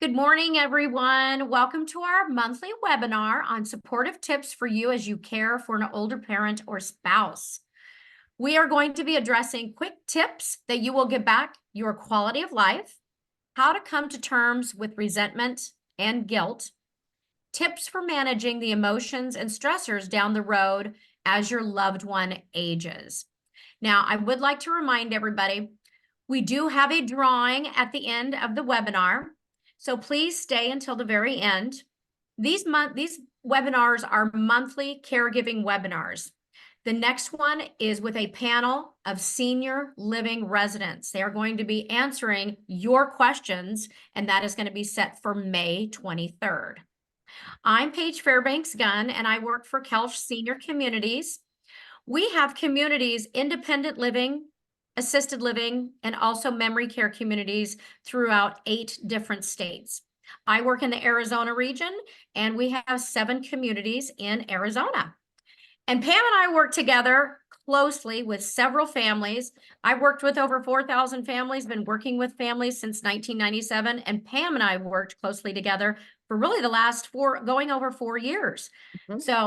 Good morning, everyone. Welcome to our monthly webinar on supportive tips for you as you care for an older parent or spouse. We are going to be addressing quick tips that you will get back your quality of life, how to come to terms with resentment and guilt, tips for managing the emotions and stressors down the road as your loved one ages. Now, I would like to remind everybody, we do have a drawing at the end of the webinar. So please stay until the very end. These webinars are monthly caregiving webinars. The next one is with a panel of senior living residents. They are going to be answering your questions, and that is going to be set for May 23rd. I'm Paige Fairbanks-Gunn, and I work for Koelsch Senior Communities. We have communities, independent living, assisted living, and also memory care communities throughout 8 different states. I work in the Arizona region, and we have 7 communities in Arizona. And Pam and I work together closely with several families. I've worked with over 4,000 families, been working with families since 1997, and Pam and I worked closely together for really the last going over 4 years. So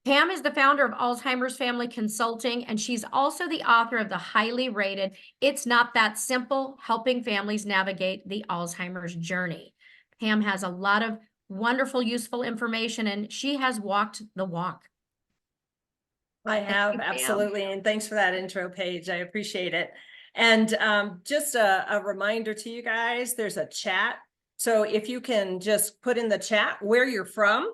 Pam is the founder of Alzheimer's Family Consulting, and she's also the author of the highly rated It's Not That Simple, Helping Families Navigate the Alzheimer's Journey. Pam has a lot of wonderful, useful information, and she has walked the walk. I have, absolutely. And thanks for that intro, Paige. I appreciate it. And just a reminder to you guys, there's a chat. So if you can just put in the chat where you're from,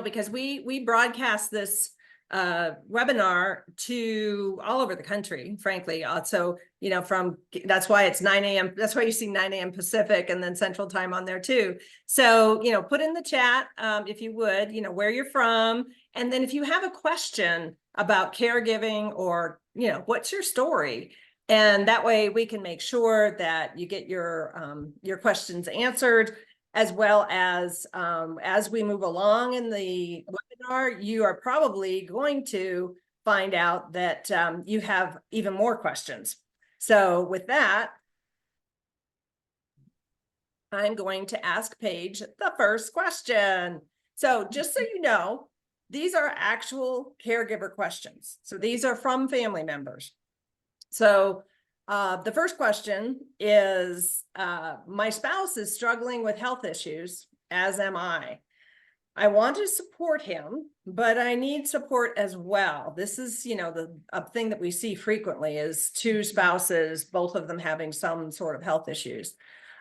because we broadcast this webinar to all over the country, frankly. So, that's why it's 9 a.m. That's why you see 9 a.m. Pacific and then Central Time on there too. So, put in the chat, if you would, where you're from. And then if you have a question about caregiving or, what's your story? And that way we can make sure that you get your questions answered, as well as we move along in the webinar, you are probably going to find out that you have even more questions. So with that, I'm going to ask Paige the first question. So just so you know, these are actual caregiver questions. So these are from family members. So the first question is, my spouse is struggling with health issues, as am I. I want to support him, but I need support as well. This is, a thing that we see frequently is 2 spouses, both of them having some sort of health issues.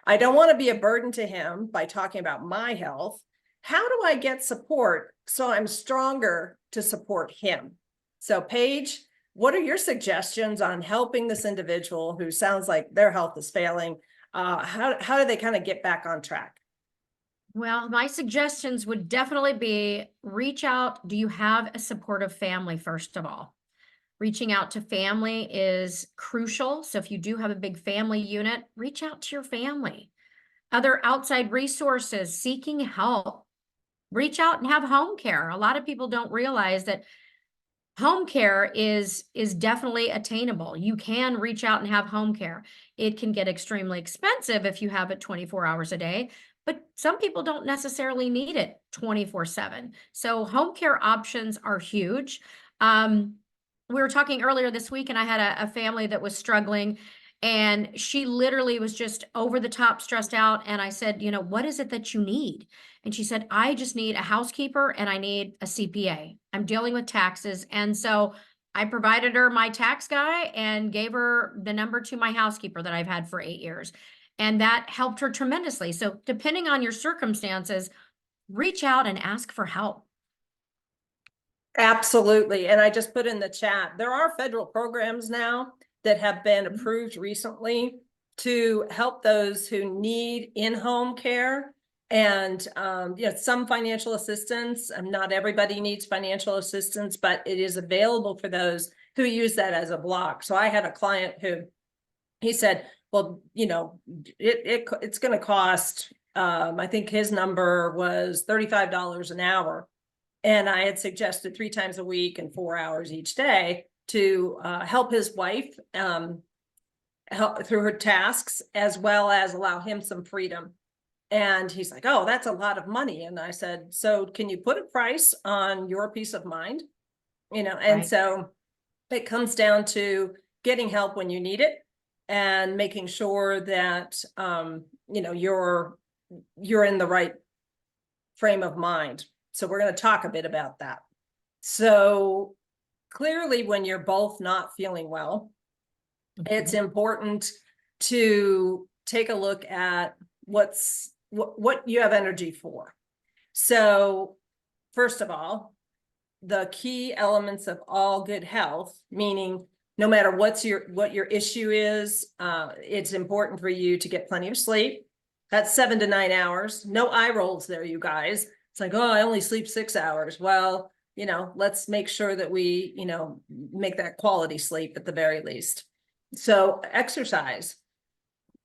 I don't want to be a burden to him by talking about my health. How do I get support so I'm stronger to support him? So Paige, what are your suggestions on helping this individual who sounds like their health is failing? How do they kind of get back on track? Well, my suggestions would definitely be reach out. Do you have a supportive family, first of all? Reaching out to family is crucial. So if you do have a big family unit, reach out to your family. Other outside resources, seeking help. Reach out and have home care. A lot of people don't realize that home care is definitely attainable. You can reach out and have home care. It can get extremely expensive if you have it 24 hours a day, but some people don't necessarily need it 24/7. So home care options are huge. We were talking earlier this week, and I had a family that was struggling, and she literally was just over the top stressed out. And I said, what is it that you need? And she said, I just need a housekeeper and I need a CPA. I'm dealing with taxes. And so I provided her my tax guy and gave her the number to my housekeeper that I've had for 8 years. And that helped her tremendously. So depending on your circumstances, reach out and ask for help. Absolutely. And I just put in the chat, there are federal programs now that have been approved recently to help those who need in-home care and some financial assistance. Not everybody needs financial assistance, but it is available for those who use that as a block. So I had a client who, he said, well, it's going to cost, I think his number was $35 an hour. And I had suggested 3 times a week and 4 hours each day to help his wife help through her tasks, as well as allow him some freedom. And he's like, oh, that's a lot of money. And I said, so can you put a price on your peace of mind? And Right. so it comes down to getting help when you need it and making sure that, you're in the right frame of mind. So we're going to talk a bit about that. So clearly, when you're both not feeling well, it's important to take a look at what you have energy for. So first of all, the key elements of all good health, meaning no matter what your issue is, it's important for you to get plenty of sleep. That's 7 to 9 hours. No eye rolls there, you guys. It's like, oh, I only sleep 6 hours. Well, let's make sure that we, make that quality sleep at the very least. So exercise,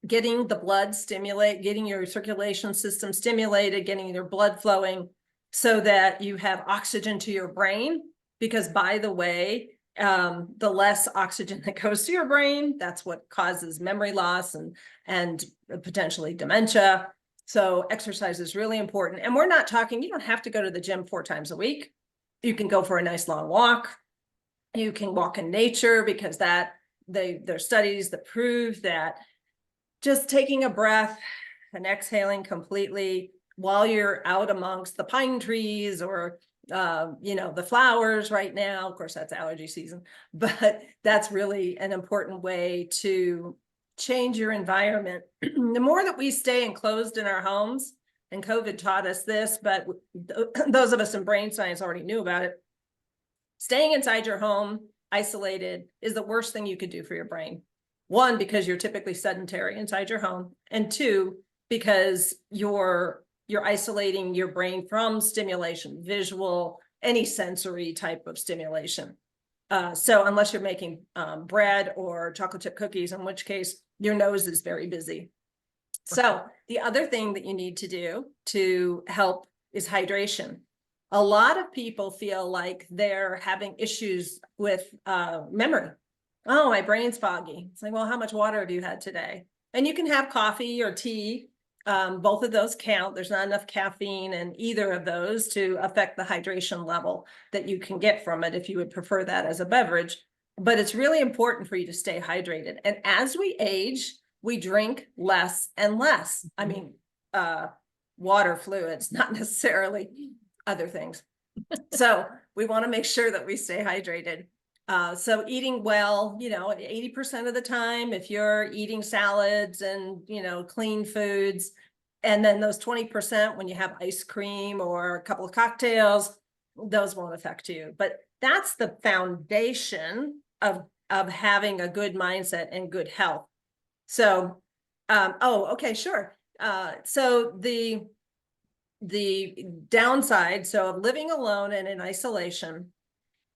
getting the blood getting your circulation system stimulated, getting your blood flowing so that you have oxygen to your brain. Because by the way, the less oxygen that goes to your brain, that's what causes memory loss and potentially dementia. So exercise is really important. And we're not talking, you don't have to go to the gym 4 times a week. You can go for a nice long walk. You can walk in nature, because there's studies that prove that just taking a breath and exhaling completely while you're out amongst the pine trees or the flowers right now. Of course, that's allergy season, but that's really an important way to change your environment. The more that we stay enclosed in our homes, and COVID taught us this, but those of us in brain science already knew about it. Staying inside your home, isolated, is the worst thing you could do for your brain. 1, because you're typically sedentary inside your home, and 2, because you're isolating your brain from stimulation, visual, any sensory type of stimulation. So unless you're making bread or chocolate chip cookies, in which case your nose is very busy. So the other thing that you need to do to help is hydration. A lot of people feel like they're having issues with memory. Oh, my brain's foggy. It's like, well, how much water have you had today? And you can have coffee or tea. Both of those count. There's not enough caffeine in either of those to affect the hydration level that you can get from it if you would prefer that as a beverage. But it's really important for you to stay hydrated. And as we age, we drink less and less. I mean, water, fluids, not necessarily other things. So we want to make sure that we stay hydrated. So eating well, 80% of the time, if you're eating salads and, clean foods, and then those 20% when you have ice cream or a couple of cocktails, those won't affect you. But that's the foundation of having a good mindset and good health. So, okay, sure. So the downside, so of living alone and in isolation,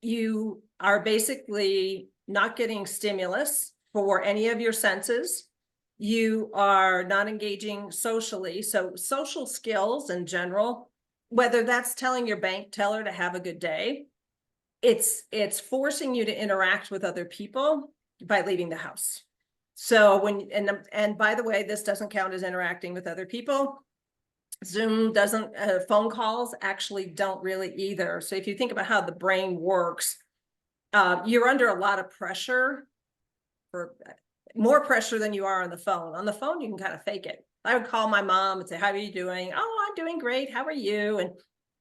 you are basically not getting stimulus for any of your senses. You are not engaging socially. So social skills in general, whether that's telling your bank teller to have a good day, it's forcing you to interact with other people by leaving the house. So and by the way, this doesn't count as interacting with other people. Zoom doesn't, phone calls actually don't really either. So if you think about how the brain works, you're under a lot of pressure, for more pressure than you are on the phone. On the phone, you can kind of fake it. I would call my mom and say, how are you doing? Oh, I'm doing great. How are you? And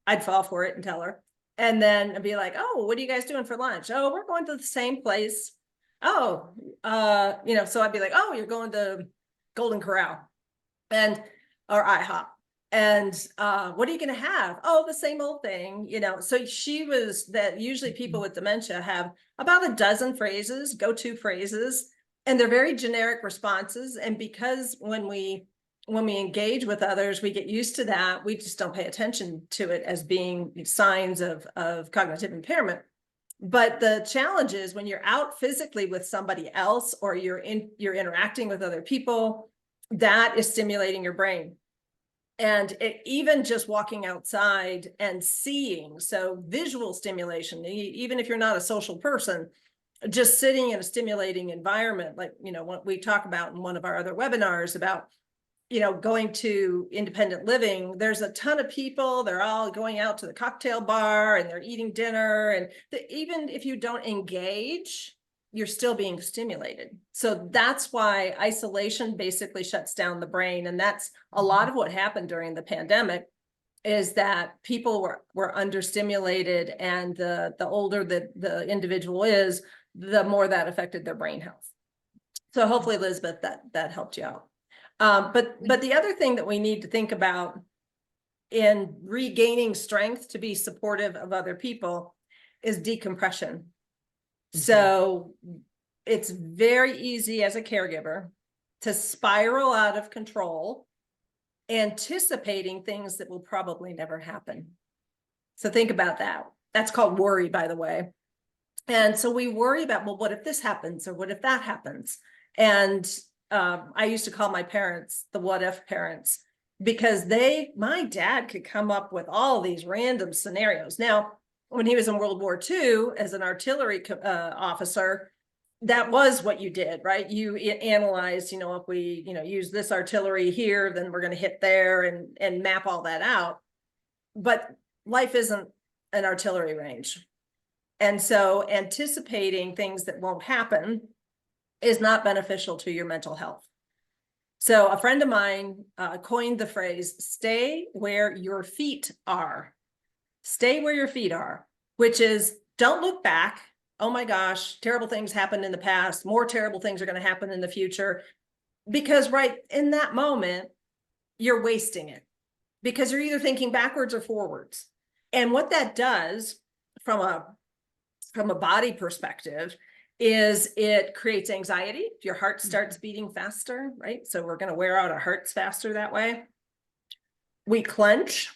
I'd fall for it and tell her. And then I'd be like, oh, what are you guys doing for lunch? Oh, we're going to the same place. Oh, so I'd be like, oh, you're going to Golden Corral or IHOP. And what are you going to have? Oh, the same old thing, So she was that usually people with dementia have about a dozen phrases, go-to phrases, and they're very generic responses. And because when we engage with others, we get used to that. We just don't pay attention to it as being signs of cognitive impairment. But the challenge is when you're out physically with somebody else, or you're interacting with other people, that is stimulating your brain. And even just walking outside and seeing, so visual stimulation, even if you're not a social person, just sitting in a stimulating environment, like, what we talk about in one of our other webinars about going to independent living, there's a ton of people, they're all going out to the cocktail bar and they're eating dinner. And even if you don't engage, you're still being stimulated. So that's why isolation basically shuts down the brain. And that's a lot of what happened during the pandemic, is that people were understimulated, and the older the individual is, the more that affected their brain health. So hopefully, Elizabeth, that helped you out. But the other thing that we need to think about in regaining strength to be supportive of other people is decompression. So it's very easy as a caregiver to spiral out of control, anticipating things that will probably never happen. So think about that. That's called worry, by the way. And so we worry about, well, what if this happens, or what if that happens? And I used to call my parents the what if parents, because my dad could come up with all these random scenarios. Now, when he was in World War II as an artillery officer, that was what you did, right? You analyzed, if we, use this artillery here, then we're going to hit there, and map all that out. But life isn't an artillery range. And so anticipating things that won't happen is not beneficial to your mental health. So a friend of mine coined the phrase, stay where your feet are. Stay where your feet are, which is, don't look back. Oh my gosh, terrible things happened in the past. More terrible things are going to happen in the future. Because right in that moment, you're wasting it, because you're either thinking backwards or forwards. And what that does from a body perspective is it creates anxiety. Your heart starts beating faster, right? So we're going to wear out our hearts faster that way. We clench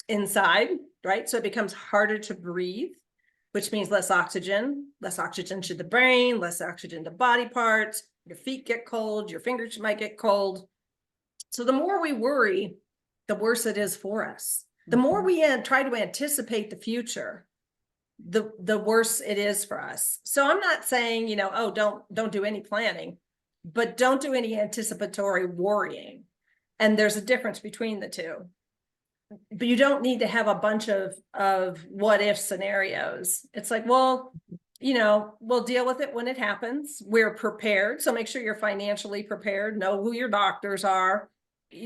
inside, right? So it becomes harder to breathe, which means less oxygen to the brain, less oxygen to body parts. Your feet get cold, your fingers might get cold. So the more we worry, the worse it is for us. The more we try to anticipate the future, the worse it is for us. So I'm not saying, oh, don't do any planning, but don't do any anticipatory worrying. And there's a difference between the two. But you don't need to have a bunch of what if scenarios. It's like, well, we'll deal with it when it happens. We're prepared. So make sure you're financially prepared, know who your doctors are.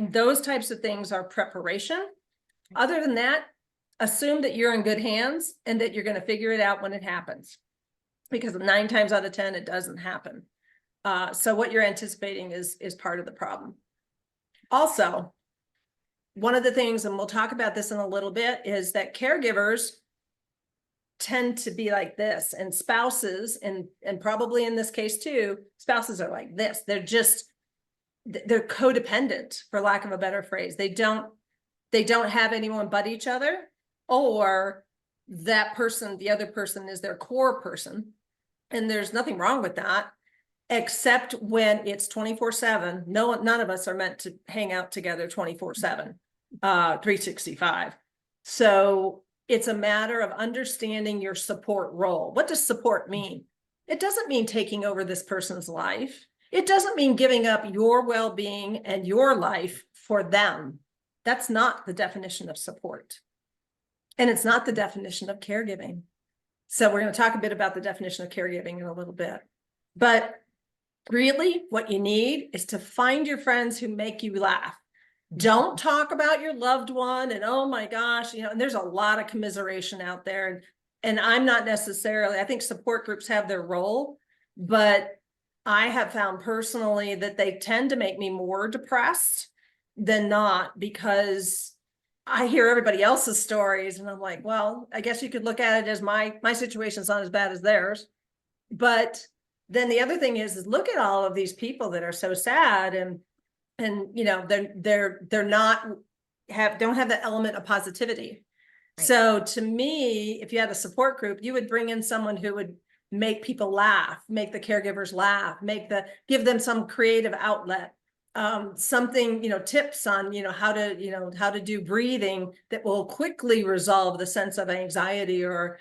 Those types of things are preparation. Other than that, assume that you're in good hands and that you're going to figure it out when it happens, because 9 times out of 10, it doesn't happen. So what you're anticipating is part of the problem. Also, one of the things, and we'll talk about this in a little bit, is that caregivers tend to be like this, and spouses, and probably in this case too, spouses are like this. They're codependent, for lack of a better phrase. They don't have anyone but each other, or that person, the other person, is their core person. And there's nothing wrong with that, except when it's 24/7. None of us are meant to hang out together 24/7, 365. So it's a matter of understanding your support role. What does support mean? It doesn't mean taking over this person's life. It doesn't mean giving up your well-being and your life for them. That's not the definition of support. And it's not the definition of caregiving. So we're going to talk a bit about the definition of caregiving in a little bit. But really, what you need is to find your friends who make you laugh. Don't talk about your loved one and, oh my gosh, and there's a lot of commiseration out there. And I'm not necessarily, I think support groups have their role, but I have found personally that they tend to make me more depressed than not, because I hear everybody else's stories and I'm like, well, I guess you could look at it as my situation's not as bad as theirs. But then the other thing is look at all of these people that are so sad, and they're not don't have that element of positivity. Right. So to me, if you had a support group, you would bring in someone who would make people laugh, make the caregivers laugh, give them some creative outlet. Something, tips on, how to do breathing that will quickly resolve the sense of anxiety or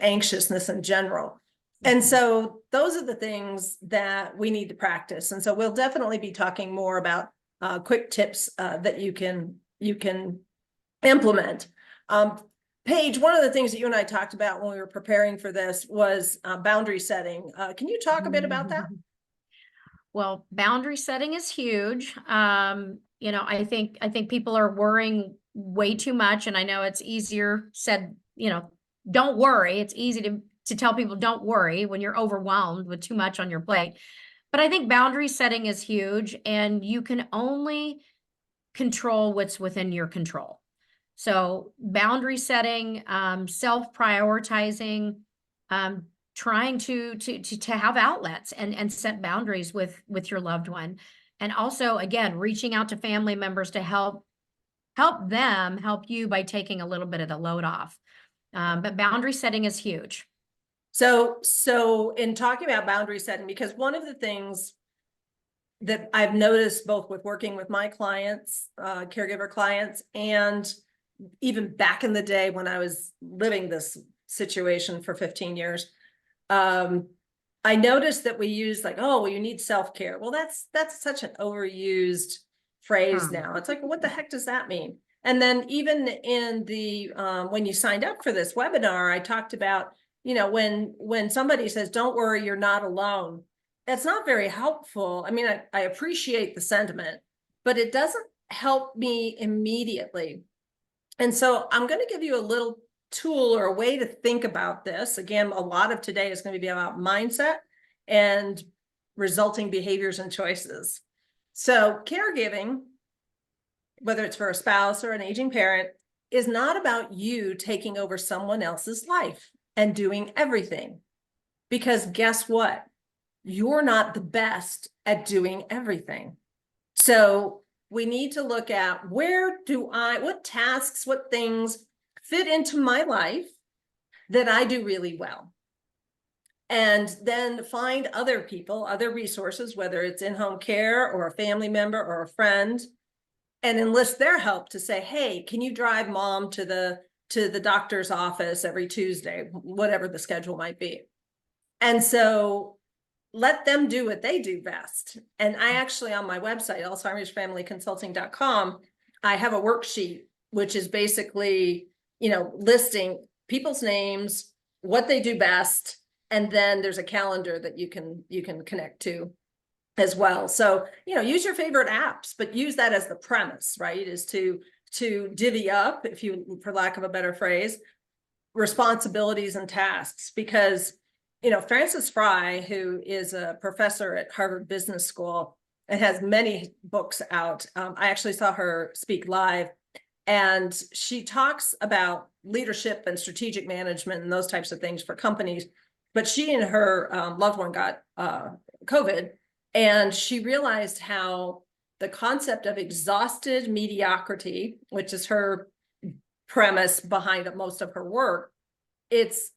anxiousness in general. And so those are the things that we need to practice. And so we'll definitely be talking more about quick tips that you can implement. Paige, one of the things that you and I talked about when we were preparing for this was boundary setting. Can you talk a bit about that? Well, boundary setting is huge. You know, I think people are worrying way too much, and I know it's easier said, you know, don't worry. It's easy to tell people don't worry when you're overwhelmed with too much on your plate. But I think boundary setting is huge, and you can only control what's within your control. So boundary setting, self-prioritizing, trying to have outlets and set boundaries with your loved one. And also, again, reaching out to family members to help them help you by taking a little bit of the load off. But boundary setting is huge. So in talking about boundary setting, because one of the things that I've noticed both with working with my clients, caregiver clients, and even back in the day when I was living this situation for 15 years, I noticed that we use like, oh, well, you need self-care. Well, that's such an overused phrase now. It's like, what the heck does that mean? And then even in the, when you signed up for this webinar, I talked about, you know, when somebody says, don't worry, you're not alone, that's not very helpful. I mean, I appreciate the sentiment, but it doesn't help me immediately. And so I'm going to give you a little tool or a way to think about this. Again, a lot of today is going to be about mindset and resulting behaviors and choices. So caregiving, whether it's for a spouse or an aging parent, is not about you taking over someone else's life and doing everything. Because guess what? You're not the best at doing everything. So we need to look at what tasks, what things fit into my life that I do really well. And then find other people, other resources, whether it's in-home care or a family member or a friend, and enlist their help to say, hey, can you drive mom to the doctor's office every Tuesday, whatever the schedule might be. And so let them do what they do best. And I actually, on my website, alzheimersfamilyconsulting.com, I have a worksheet, which is basically, you know, listing people's names, what they do best, and then there's a calendar that you can connect to as well. So, you know, use your favorite apps, but use that as the premise, right? Is to divvy up, if you, for lack of a better phrase, responsibilities and tasks. Because, you know, Frances Fry, who is a professor at Harvard Business School and has many books out, I actually saw her speak live, and she talks about leadership and strategic management and those types of things for companies. But she and her loved one got COVID, and she realized how the concept of exhausted mediocrity, which is her premise behind most of her work, it's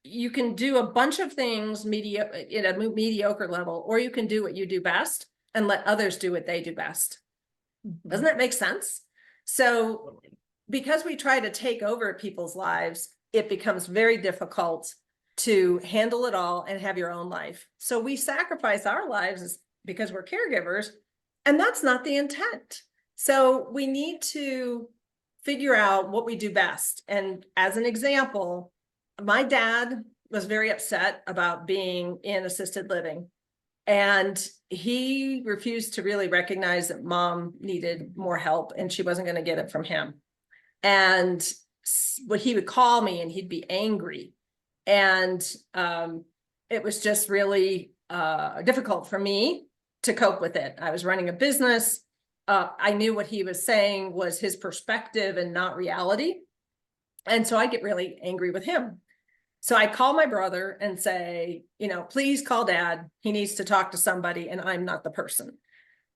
you can do a bunch of things in a mediocre level, or you can do what you do best and let others do what they do best. Doesn't that make sense? So because we try to take over people's lives, it becomes very difficult to handle it all and have your own life. So we sacrifice our lives because we're caregivers, and that's not the intent. So we need to figure out what we do best. And as an example, my dad was very upset about being in assisted living, and he refused to really recognize that mom needed more help and she wasn't going to get it from him. And what he would call me and he'd be angry. And it was just really difficult for me to cope with it. I was running a business. I knew what he was saying was his perspective and not reality. And so I get really angry with him. So I call my brother and say, you know, please call dad. He needs to talk to somebody, and I'm not the person.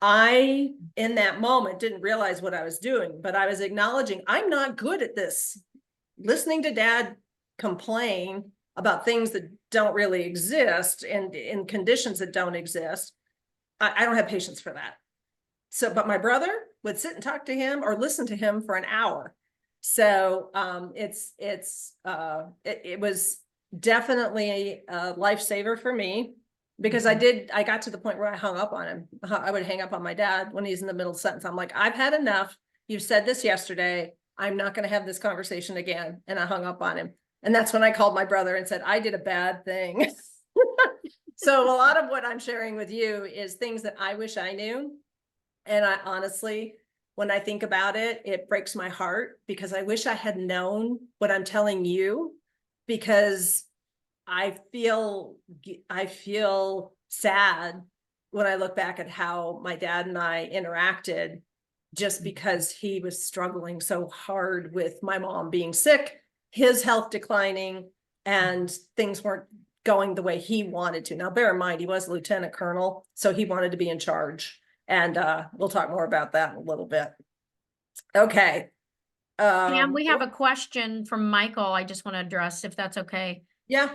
I, in that moment, didn't realize what I was doing, but I was acknowledging I'm not good at this. Listening to dad complain about things that don't really exist and in conditions that don't exist, I don't have patience for that. So, but my brother would sit and talk to him or listen to him for an hour. So it was, definitely a lifesaver for me because I got to the point where I hung up on him. I would hang up on my dad when he's in the middle of the sentence. I'm like, I've had enough. You said this yesterday. I'm not going to have this conversation again. And I hung up on him. And that's when I called my brother and said, I did a bad thing. So a lot of what I'm sharing with you is things that I wish I knew. And I honestly, when I think about it, it breaks my heart because I wish I had known what I'm telling you, because I feel sad when I look back at how my dad and I interacted, just because he was struggling so hard with my mom being sick, his health declining, and things weren't going the way he wanted to. Now, bear in mind, he was a lieutenant colonel, so he wanted to be in charge. And we'll talk more about that in a little bit. Okay. Pam, we have a question from Michael I just want to address, if that's okay. Yeah.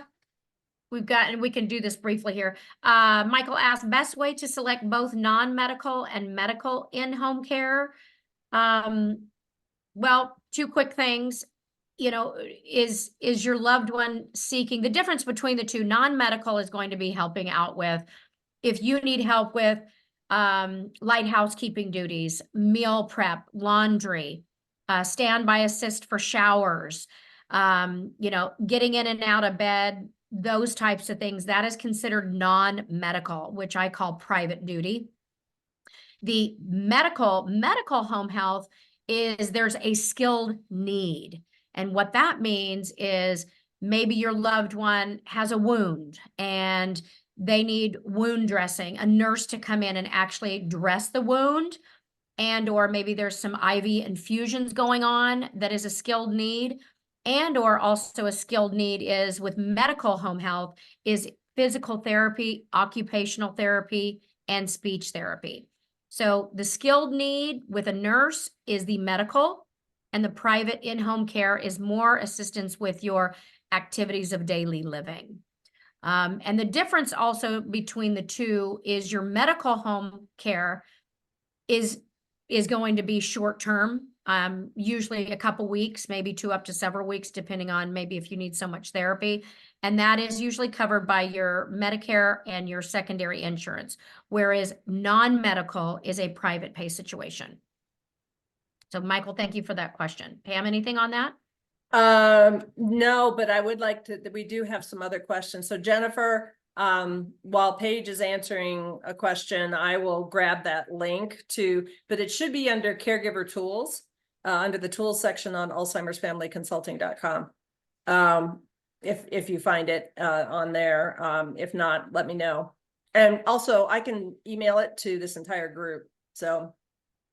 We can do this briefly here. Michael asked, best way to select both non-medical and medical in-home care. Well, two quick things. You know, is your loved one seeking, the difference between the two? Non-medical is going to be helping out with, if you need help with light housekeeping duties, meal prep, laundry, standby assist for showers, you know, getting in and out of bed, those types of things, that is considered non-medical, which I call private duty. The medical home health is there's a skilled need. And what that means is maybe your loved one has a wound and they need wound dressing, a nurse to come in and actually dress the wound, and or maybe there's some IV infusions going on that is a skilled need, and or also a skilled need is with medical home health is physical therapy, occupational therapy, and speech therapy. So the skilled need with a nurse is the medical, and the private in-home care is more assistance with your activities of daily living. And the difference also between the two is your medical home care is going to be short-term, usually a couple weeks, maybe 2 up to several weeks, depending on maybe if you need so much therapy. And that is usually covered by your Medicare and your secondary insurance, whereas non-medical is a private pay situation. So Michael, thank you for that question. Pam, anything on that? No, but I would like to, we do have some other questions. So Jennifer, while Paige is answering a question, I will grab that link but it should be under caregiver tools, under the tools section on alzheimersfamilyconsulting.com. If you find it, on there, if not, let me know. And also I can email it to this entire group. So,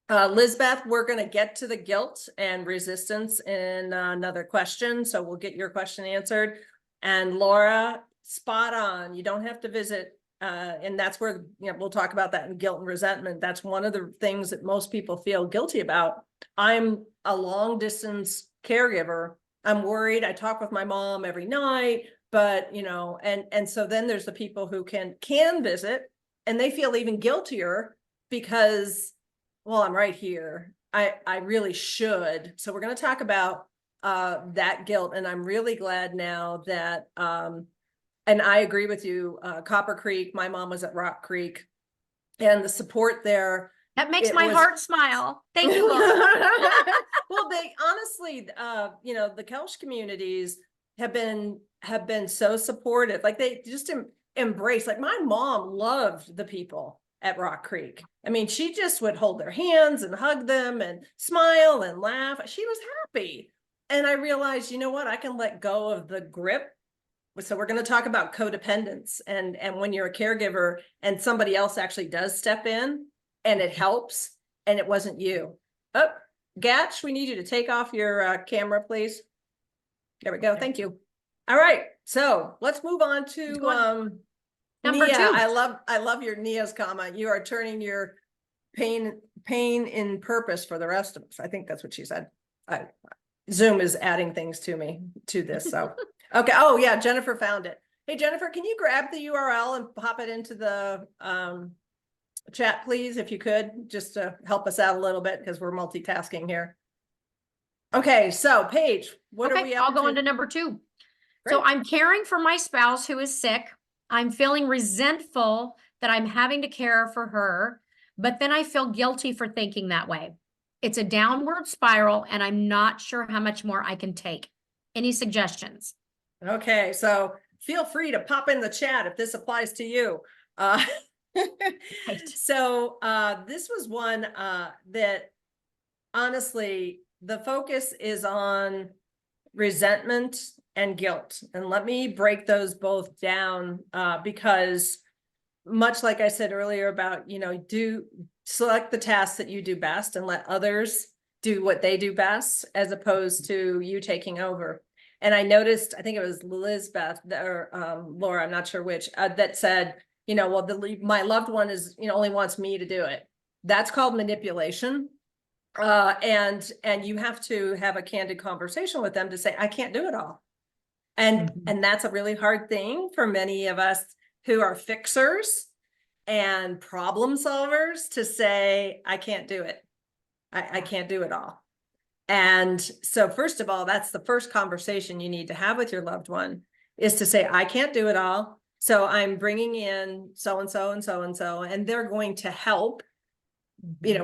Lizbeth, we're going to get to the guilt and resistance in another question. So we'll get your question answered. And Laura, spot on. You don't have to visit. And that's where, you know, we'll talk about that in guilt and resentment. That's one of the things that most people feel guilty about. I'm a long distance caregiver. I'm worried. I talk with my mom every night, but you know, and so then there's the people who can visit and they feel even guiltier because, well, I'm right here. I really should. So we're going to talk about that guilt. And I'm really glad now that, and I agree with you, Copper Creek, my mom was at Rock Creek, and the support there. That makes my heart smile. Thank you, Laura. Well, they honestly, you know, the Koelsch communities have been so supportive. Like they just embrace, like my mom loved the people at Rock Creek. I mean, she just would hold their hands and hug them and smile and laugh. She was happy. And I realized, you know what, I can let go of the grip. So we're going to talk about codependence and when you're a caregiver and somebody else actually does step in and it helps and it wasn't you. Oh, Gatch, we need you to take off your camera, please. There we go. Thank you. All right. So let's move on to Number Nia. 2. I love your Nia's comment. You are turning your pain in purpose for the rest of us. I think that's what she said. Zoom is adding things to this. So, okay. Oh yeah. Jennifer found it. Hey, Jennifer, can you grab the URL and pop it into the chat, please, if you could, just to help us out a little bit because we're multitasking here. Okay. So Paige, what are we up I'll go to? into number 2. So Great. I'm caring for my spouse who is sick. I'm feeling resentful that I'm having to care for her, but then I feel guilty for thinking that way. It's a downward spiral, and I'm not sure how much more I can take. Any suggestions? Okay, so feel free to pop in the chat if this applies to you. Uh, Right. so this was one that honestly, the focus is on resentment and guilt. And let me break those both down because much like I said earlier about, do select the tasks that you do best and let others do what they do best, as opposed to you taking over. And I noticed, I think it was Lizbeth or Laura, I'm not sure which, that said, well, my loved one is, only wants me to do it. That's called manipulation. And you have to have a candid conversation with them to say, I can't do it all. And that's a really hard thing for many of us who are fixers and problem solvers to say, I can't do it. I can't do it all. And so first of all, that's the first conversation you need to have with your loved one, is to say, I can't do it all. So I'm bringing in so-and-so and so-and-so, and they're going to help,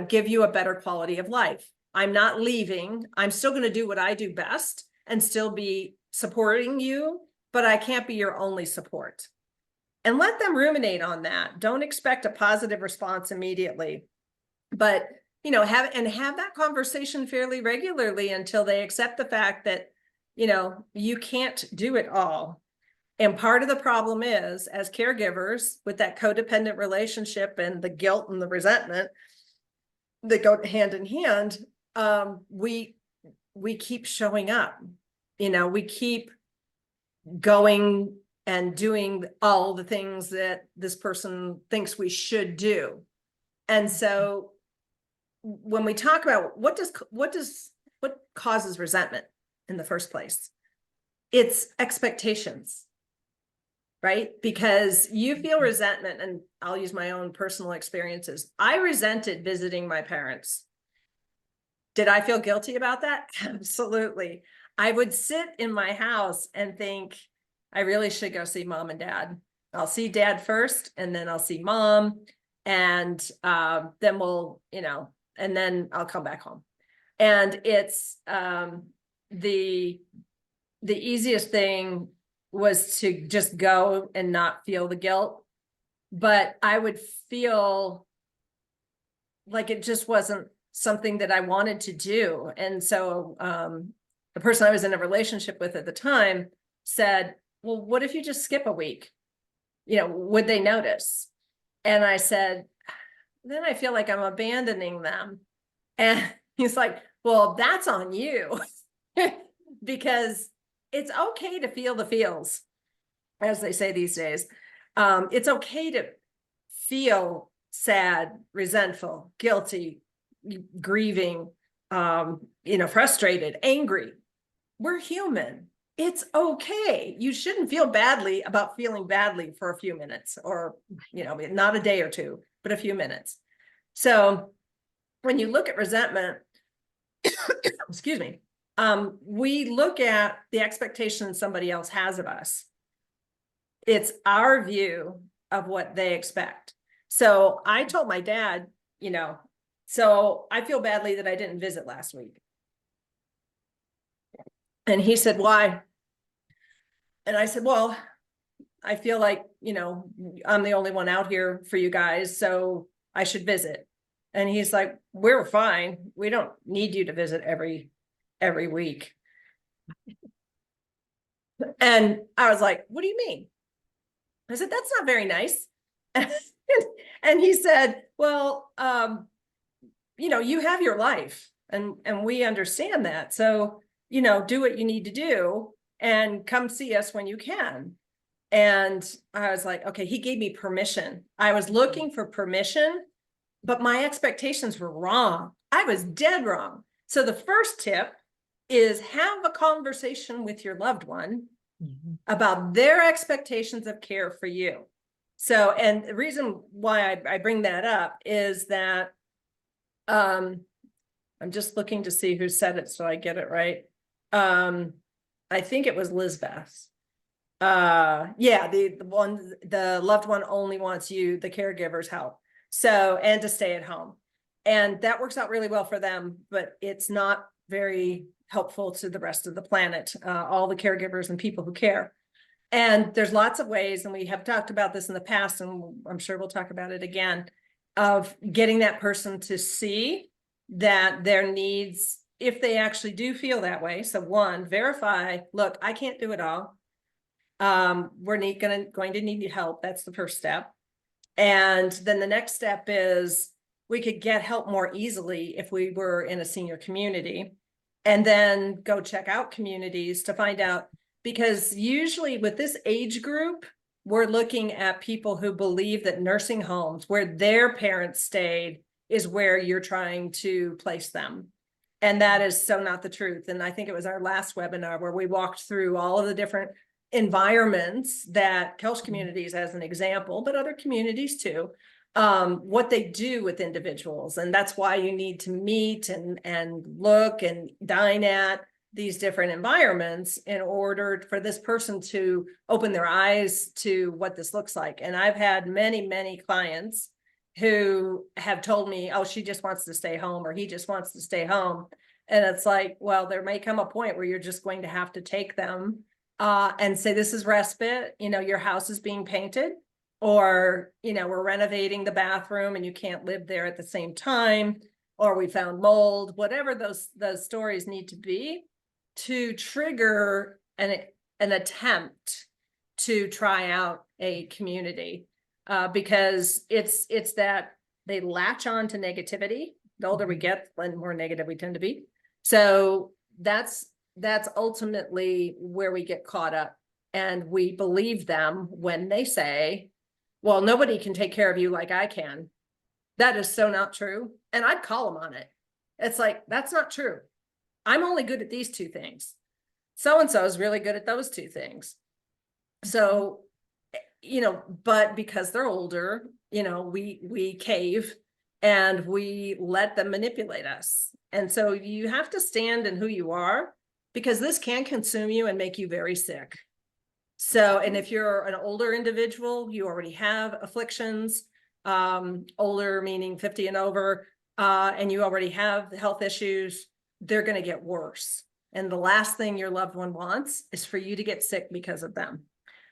give you a better quality of life. I'm not leaving. I'm still going to do what I do best and still be supporting you, but I can't be your only support. And let them ruminate on that. Don't expect a positive response immediately, but have that conversation fairly regularly until they accept the fact that, you can't do it all. And part of the problem is, as caregivers, with that codependent relationship and the guilt and the resentment that go hand in hand, we keep showing up. We keep going and doing all the things that this person thinks we should do. And so when we talk about what causes resentment in the first place, it's expectations, right? Because you feel resentment, and I'll use my own personal experiences. I resented visiting my parents. Did I feel guilty about that? Absolutely. I would sit in my house and think, I really should go see mom and dad. I'll see dad first, and then I'll see mom, and then we'll, and then I'll come back home. And it's the easiest thing was to just go and not feel the guilt, but I would feel like it just wasn't something that I wanted to do. And so the person I was in a relationship with at the time said, well, what if you just skip a week? Would they notice? And I said, then I feel like I'm abandoning them. And he's like, well, that's on you. Because it's okay to feel the feels, as they say these days. It's okay to feel sad, resentful, guilty, grieving, frustrated, angry. We're human. It's okay. You shouldn't feel badly about feeling badly for a few minutes, or, not a day or two, but a few minutes. So when you look at resentment, excuse me, we look at the expectations somebody else has of us. It's our view of what they expect. So I told my dad, so I feel badly that I didn't visit last week. And he said, why? And I said, well, I feel like, I'm the only one out here for you guys, so I should visit. And he's like, we're fine. We don't need you to visit every week. And I was like, what do you mean? I said, that's not very nice. And he said, well, you have your life, and we understand that. So, do what you need to do and come see us when you can. And I was like, okay, he gave me permission. I was looking for permission, but my expectations were wrong. I was dead wrong. So the first tip is have a conversation with your loved one about their expectations of care for you. So, and the reason why I bring that up is that I'm just looking to see who said it so I get it right. I think it was Lizbeth. Yeah, the loved one only wants you, the caregiver's help. So, and to stay at home. And that works out really well for them, but it's not very helpful to the rest of the planet, all the caregivers and people who care. And there's lots of ways, and we have talked about this in the past, and I'm sure we'll talk about it again, of getting that person to see that their needs, if they actually do feel that way. So one, verify, look, I can't do it all. We're going to need help. That's the first step. And then the next step is we could get help more easily if we were in a senior community, and then go check out communities to find out, because usually with this age group, we're looking at people who believe that nursing homes where their parents stayed is where you're trying to place them. And that is so not the truth. And I think it was our last webinar where we walked through all of the different environments that Koelsch Communities, as an example, but other communities too, what they do with individuals. And that's why you need to meet and look and dine at these different environments in order for this person to open their eyes to what this looks like. And I've had many, many clients who have told me, oh, she just wants to stay home, or he just wants to stay home. And it's like, well, there may come a point where you're just going to have to take them and say, this is respite, your house is being painted, or, we're renovating the bathroom and you can't live there at the same time, or we found mold, whatever those stories need to be to trigger an attempt to try out a community, because it's that they latch on to negativity. The older we get, the more negative we tend to be. So that's ultimately where we get caught up, and we believe them when they say, well, nobody can take care of you like I can. That is so not true. And I'd call them on it. It's like, that's not true. I'm only good at these two things. So-and-so is really good at those two things. So, but because they're older, we cave and we let them manipulate us. And so you have to stand in who you are, because this can consume you and make you very sick. So, and if you're an older individual, you already have afflictions, older meaning 50 and over, and you already have health issues, they're going to get worse. And the last thing your loved one wants is for you to get sick because of them.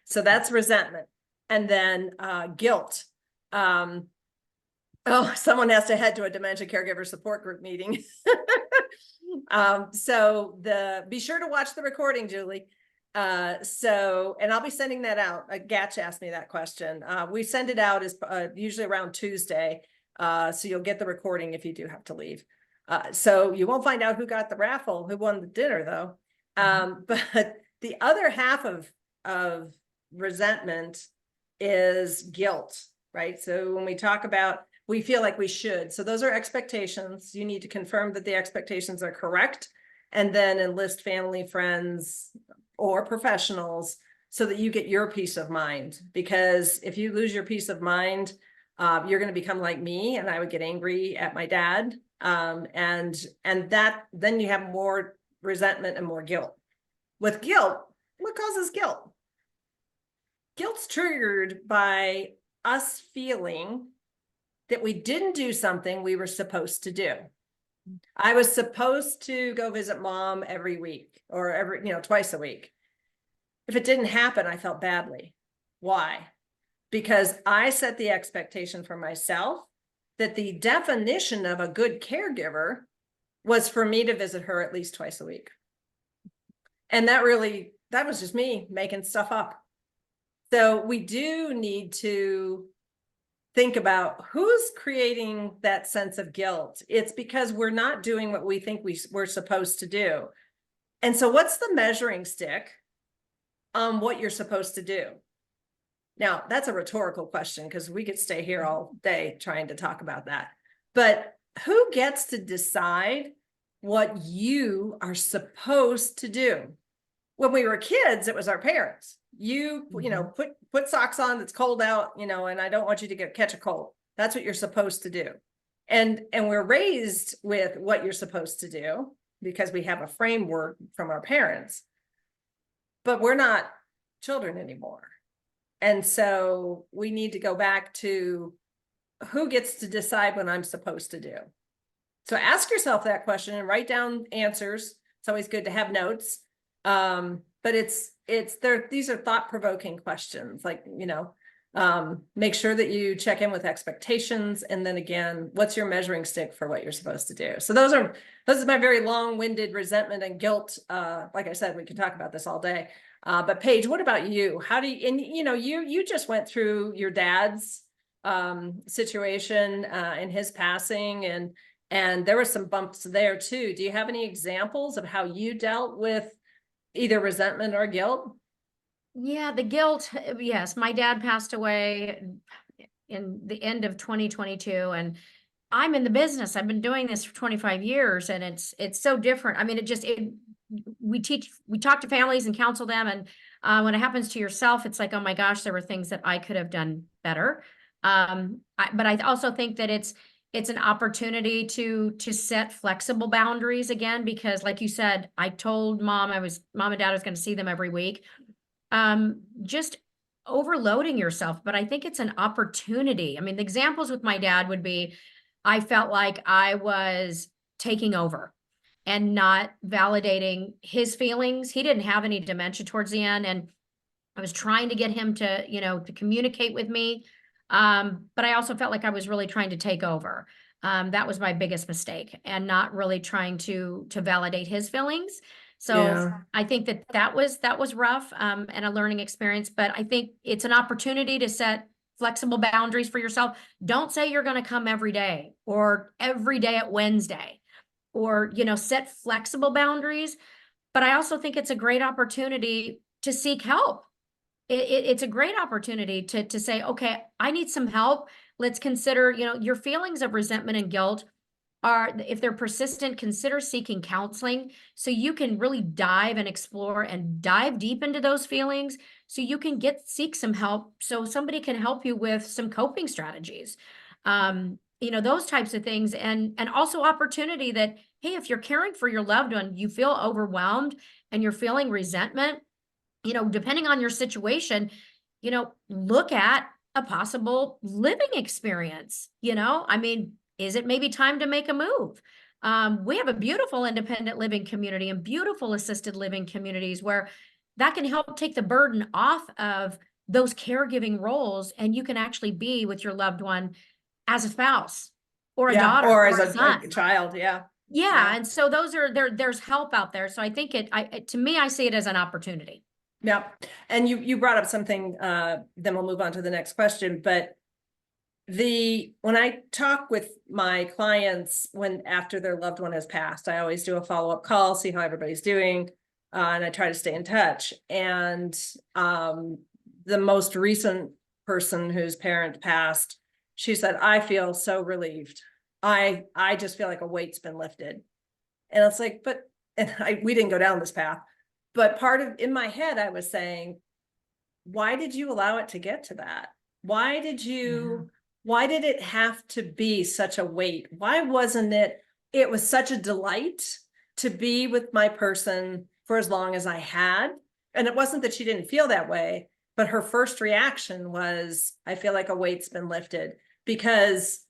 So that's resentment. And then guilt. Oh, someone has to head to a dementia caregiver support group meeting. So be sure to watch the recording, Julie. And I'll be sending that out. Gatch asked me that question. We send it out as usually around Tuesday. So you'll get the recording if you do have to leave. So you won't find out who got the raffle, who won the dinner though. But the other half of resentment is guilt, right? So when we talk about, we feel like we should. So those are expectations. You need to confirm that the expectations are correct, and then enlist family, friends, or professionals so that you get your peace of mind. Because if you lose your peace of mind, you're going to become like me, and I would get angry at my dad. And that, then you have more resentment and more guilt. With guilt, what causes guilt? Guilt's triggered by us feeling that we didn't do something we were supposed to do. I was supposed to go visit mom every week, or twice a week. If it didn't happen, I felt badly. Why? Because I set the expectation for myself that the definition of a good caregiver was for me to visit her at least twice a week. And that was just me making stuff up. So we do need to think about who's creating that sense of guilt. It's because we're not doing what we think we're supposed to do. And so what's the measuring stick on what you're supposed to do? Now, that's a rhetorical question, because we could stay here all day trying to talk about that. But who gets to decide what you are supposed to do? When we were kids, it was our parents. Put socks on, it's cold out, and I don't want you to catch a cold. That's what you're supposed to do. And we're raised with what you're supposed to do because we have a framework from our parents. But we're not children anymore. And so we need to go back to who gets to decide what I'm supposed to do. So ask yourself that question and write down answers. It's always good to have notes. But these are thought-provoking questions, like, make sure that you check in with expectations. And then again, what's your measuring stick for what you're supposed to do? So those is my very long-winded resentment and guilt. Like I said, we could talk about this all day. But Paige, what about you? How do you, and you just went through your dad's situation in his passing, and there were some bumps there too. Do you have any examples of how you dealt with either resentment or guilt? Yeah, the guilt. Yes, my dad passed away in the end of 2022, and I'm in the business. I've been doing this for 25 years, and it's so different. I mean, we talk to families and counsel them, and when it happens to yourself, it's like, oh my gosh, there were things that I could have done better. But I also think that it's an opportunity to set flexible boundaries again, because like you said, I told mom and dad was going to see them every week. Just overloading yourself. But I think it's an opportunity. I mean, the examples with my dad would be, I felt like I was taking over and not validating his feelings. He didn't have any dementia towards the end, and I was trying to get him to, to communicate with me. But I also felt like I was really trying to take over. That was my biggest mistake, and not really trying to validate his feelings. So Yeah. I think that was rough, and a learning experience, but I think it's an opportunity to set flexible boundaries for yourself. Don't say you're going to come every day or every day at Wednesday, or, set flexible boundaries. But I also think it's a great opportunity to seek help. It's a great opportunity to say, okay, I need some help. Let's consider, your feelings of resentment and guilt are, if they're persistent, consider seeking counseling so you can really dive and explore and dive deep into those feelings, so you can seek some help, so somebody can help you with some coping strategies. Those types of things, and also opportunity that, hey, if you're caring for your loved one, you feel overwhelmed and you're feeling resentment, depending on your situation, look at a possible living experience. I mean, is it maybe time to make a move? We have a beautiful independent living community and beautiful assisted living communities where that can help take the burden off of those caregiving roles, and you can actually be with your loved one as a spouse or a daughter or or as a son. a child. Yeah. Yeah. And so there's help out there. So I think to me, I see it as an opportunity. Yeah. And you brought up something, then we'll move on to the next question. But when I talk with my clients after their loved one has passed, I always do a follow-up call, see how everybody's doing. And I try to stay in touch. And the most recent person whose parent passed, she said, I feel so relieved. I just feel like a weight's been lifted. And it's like, we didn't go down this path. But in my head, I was saying, why did you allow it to get to that? Why did it have to be such a weight? Why wasn't it was such a delight to be with my person for as long as I had? And it wasn't that she didn't feel that way, but her first reaction was, I feel like a weight's been lifted. Because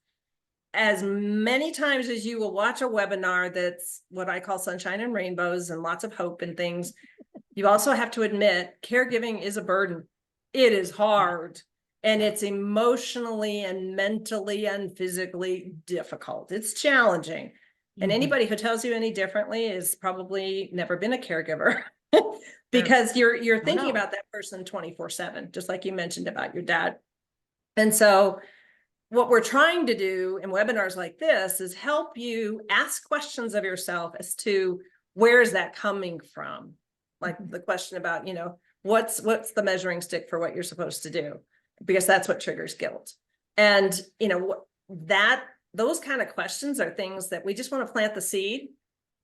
as many times as you will watch a webinar that's what I call sunshine and rainbows and lots of hope and things, you also have to admit caregiving is a burden. It is hard, and it's emotionally and mentally and physically difficult. It's challenging. And anybody who tells you any differently is probably never been a caregiver because you're thinking about that person 24/7, just like you mentioned about your dad. And so what we're trying to do in webinars like this is help you ask questions of yourself as to where is that coming from? Like the question about, what's the measuring stick for what you're supposed to do? Because that's what triggers guilt. And, those kind of questions are things that we just want to plant the seed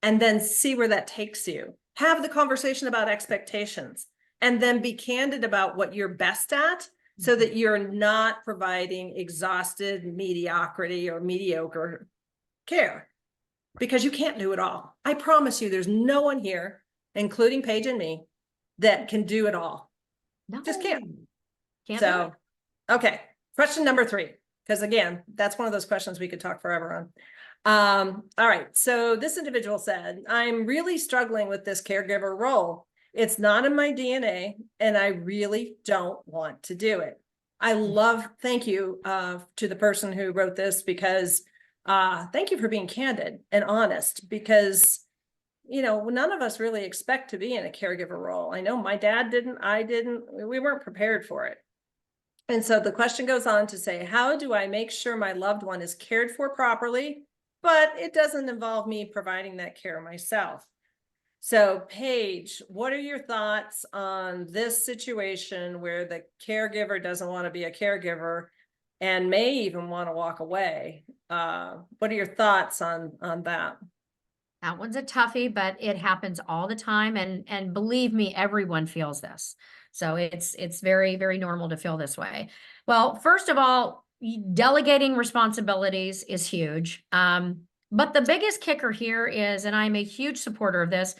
and then see where that takes you. Have the conversation about expectations, and then be candid about what you're best at, so that you're not providing exhausted mediocrity or mediocre care, because you can't do it all. I promise you, there's no one here, including Paige and me, that can do it all. No, Just can't. Can't do it. So, okay, question number 3, because again, that's one of those questions we could talk forever on. All right, so this individual said, I'm really struggling with this caregiver role. It's not in my DNA, and I really don't want to do it. I love, thank you to the person who wrote this, because thank you for being candid and honest, because you know, none of us really expect to be in a caregiver role. I know my dad didn't, I didn't, we weren't prepared for it. And so the question goes on to say, how do I make sure my loved one is cared for properly, but it doesn't involve me providing that care myself? So Paige, what are your thoughts on this situation where the caregiver doesn't want to be a caregiver and may even want to walk away? What are your thoughts on that? That one's a toughie, but it happens all the time. And believe me, everyone feels this. So it's very, very normal to feel this way. Well, first of all, delegating responsibilities is huge. But the biggest kicker here is, and I'm a huge supporter of this,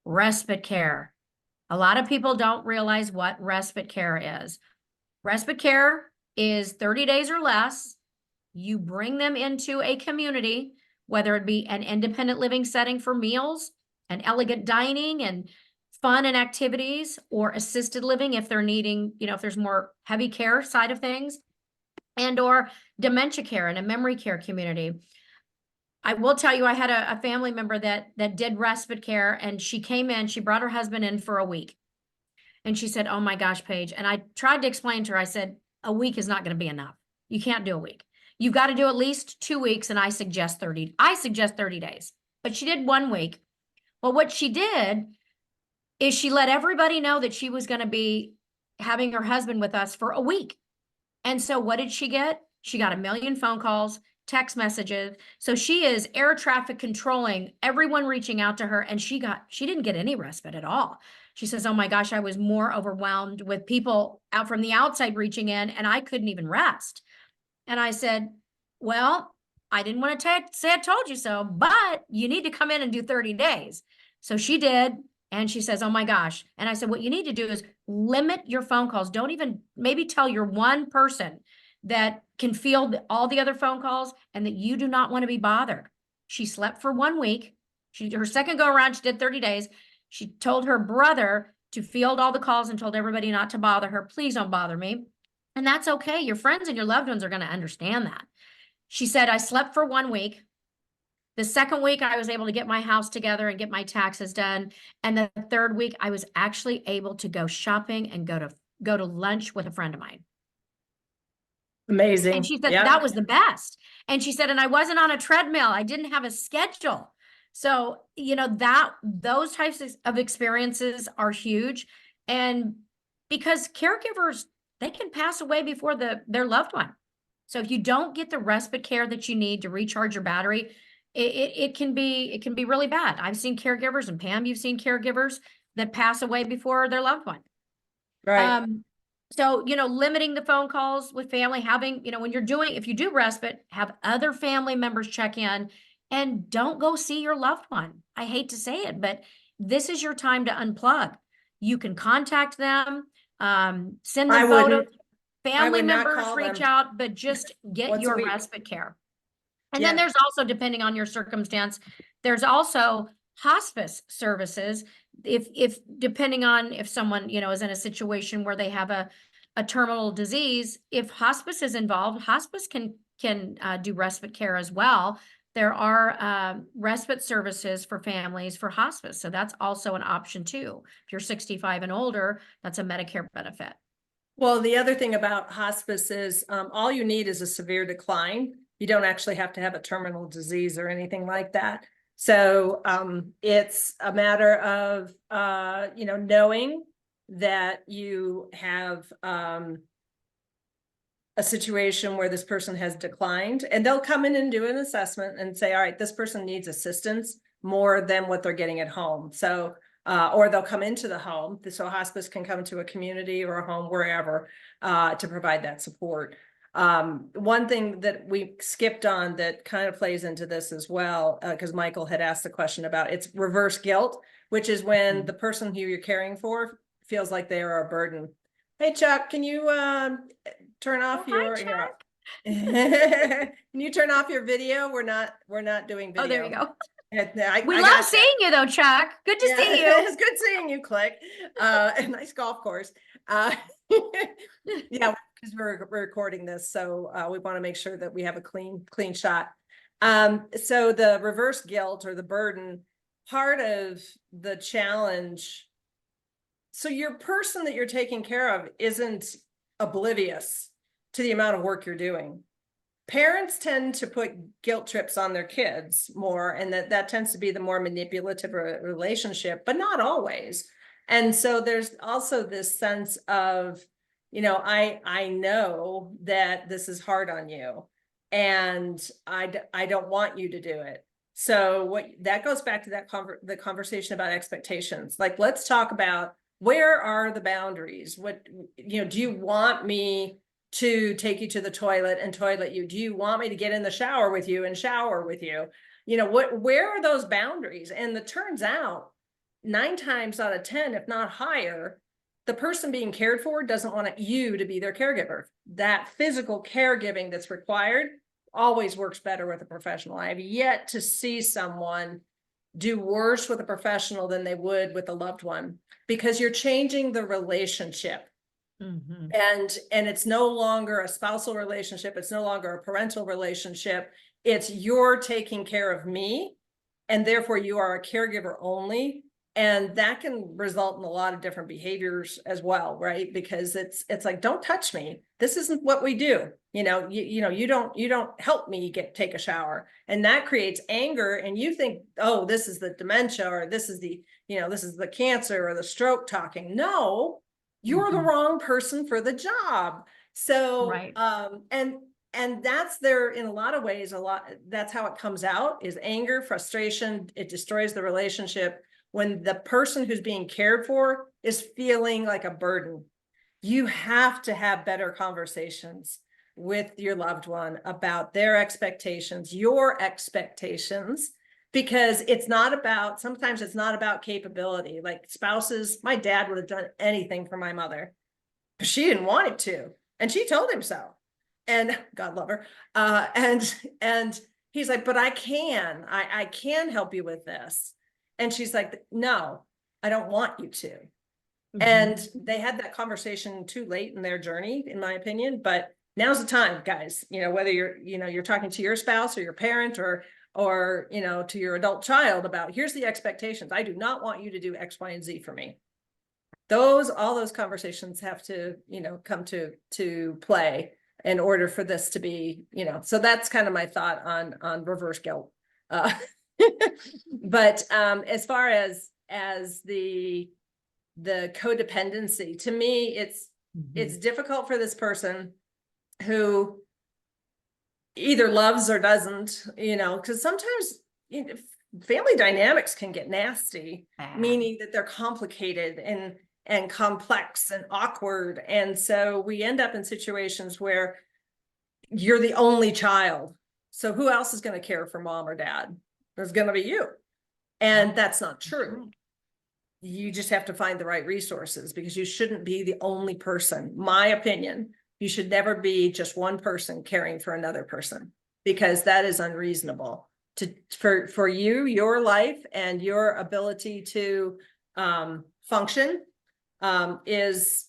respite care. A lot of people don't realize what respite care is. Respite care is 30 days or less. You bring them into a community, whether it be an independent living setting for meals and elegant dining and fun and activities, or assisted living if they're needing, you know, if there's more heavy care side of things, and or dementia care and a memory care community. I will tell you, I had a family member that did respite care, and she came in, she brought her husband in for a week. And she said, oh my gosh, Paige. And I tried to explain to her, I said, a week is not going to be enough. You can't do a week. You've got to do at least 2 weeks. And I suggest 30 days, but she did 1 week. Well, what she did is she let everybody know that she was going to be having her husband with us for a week. And so what did she get? She got 1 million phone calls, text messages. So she is air traffic controlling everyone reaching out to her. And she didn't get any respite at all. She says, oh my gosh, I was more overwhelmed with people out from the outside reaching in, and I couldn't even rest. And I said, well, I didn't want to say I told you so, but you need to come in and do 30 days. So she did. And she says, oh my gosh. And I said, what you need to do is limit your phone calls. Don't even, maybe tell your one person that can field all the other phone calls and that you do not want to be bothered. She slept for 1 week. Her second go around, she did 30 days. She told her brother to field all the calls and told everybody not to bother her. Please don't bother me. And that's okay. Your friends and your loved ones are going to understand that. She said, I slept for 1 week. The second week, I was able to get my house together and get my taxes done. And the third week, I was actually able to go shopping and go to lunch with a friend of mine. Amazing. And she said, that was the best. And she said, and I wasn't on a treadmill. I didn't have a schedule. So, you know, those types of experiences are huge. And because caregivers, they can pass away before their loved one. So if you don't get the respite care that you need to recharge your battery, it can be really bad. I've seen caregivers, and Pam, you've seen caregivers that pass away before their loved one. Right. So, you know, limiting the phone calls with family, having, you know, if you do respite, have other family members check in, and don't go see your loved one. I hate to say it, but this is your time to unplug. You can contact them, send them photos. Family members reach out, but just get your respite care. And then there's also, depending on your circumstance, there's also hospice services. If depending on if someone, you know, is in a situation where they have a terminal disease, if hospice is involved, hospice can do respite care as well. There are respite services for families for hospice. So that's also an option too. If you're 65 and older, that's a Medicare benefit. Well, the other thing about hospice is all you need is a severe decline. You don't actually have to have a terminal disease or anything like that. So it's a matter of, you know, knowing that you have a situation where this person has declined, and they'll come in and do an assessment and say, all right, this person needs assistance more than what they're getting at home. So or they'll come into the home. So hospice can come to a community or a home, wherever, to provide that support. One thing that we skipped on that kind of plays into this as well, because Michael had asked the question about, it's reverse guilt, which is when the person who you're caring for feels like they are a burden. Hey Chuck, can you turn off Oh, hi, your Chuck. Can you turn off your video? We're not doing video. Oh, there you go. We I love got seeing you though, Chuck. Good to Yeah, see you. it's good seeing you, Click. A nice golf course. Yeah, because we're recording this, so we want to make sure that we have a clean shot. So the reverse guilt or the burden, part of the challenge. So your person that you're taking care of isn't oblivious to the amount of work you're doing. Parents tend to put guilt trips on their kids more, and that tends to be the more manipulative relationship, but not always. And so there's also this sense of, I know that this is hard on you, and I don't want you to do it. So what that goes back to the conversation about expectations. Like, let's talk about, where are the boundaries? What, do you want me to take you to the toilet and toilet you? Do you want me to get in the shower with you and shower with you? Where are those boundaries? And it turns out 9 times out of 10, if not higher, the person being cared for doesn't want you to be their caregiver. That physical caregiving that's required always works better with a professional. I have yet to see someone do worse with a professional than they would with a loved one, because you're changing the relationship. Mm-hmm. And it's no longer a spousal relationship. It's no longer a parental relationship. It's, you're taking care of me, and therefore you are a caregiver only. And that can result in a lot of different behaviors as well, right? Because it's like, don't touch me. This isn't what we do. You don't help me take a shower. And that creates anger. And you think, oh, this is the dementia, or this is the cancer or the stroke talking. No, you're the wrong person for the job. So, Right. and that's there in a lot of ways, that's how it comes out, is anger, frustration. It destroys the relationship when the person who's being cared for is feeling like a burden. You have to have better conversations with your loved one about their expectations, your expectations, because sometimes it's not about capability. Like spouses, my dad would have done anything for my mother, but she didn't want him to. And she told him so. And God love her. And he's like, but I can help you with this. And she's like, no, I don't want you to. Mm-hmm. And they had that conversation too late in their journey, in my opinion. But now's the time, guys, whether you're talking to your spouse or your parent or to your adult child about, here's the expectations. I do not want you to do X, Y, and Z for me. All those conversations have to, come to play in order for this to be, so that's kind of my thought on reverse guilt. But as far as the codependency, to me, it's difficult for this person who either loves or doesn't, because sometimes family dynamics can get nasty, meaning that they're complicated and complex and awkward. And so we end up in situations where you're the only child. So who else is going to care for mom or dad? There's going to be you. And that's not true. You just have to find the right resources, because you shouldn't be the only person. My opinion, you should never be just one person caring for another person, because that is unreasonable for you, your life, and your ability to function. It's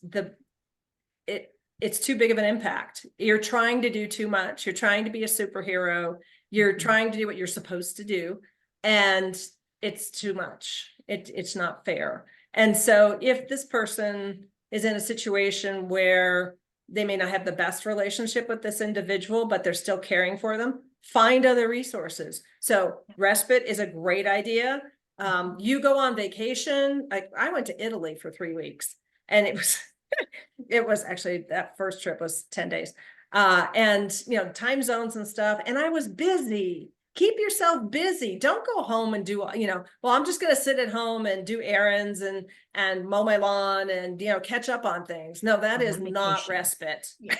too big of an impact. You're trying to do too much. You're trying to be a superhero. You're trying to do what you're supposed to do, and it's too much. It's not fair. And so if this person is in a situation where they may not have the best relationship with this individual, but they're still caring for them, find other resources. So respite is a great idea. You go on vacation. I went to Italy for 3 weeks, and it was actually, that first trip was 10 days. And time zones and stuff. And I was busy. Keep yourself busy. Don't go home and do, well, I'm just going to sit at home and do errands and mow my lawn and, catch up on things. No, that is not respite. Yeah.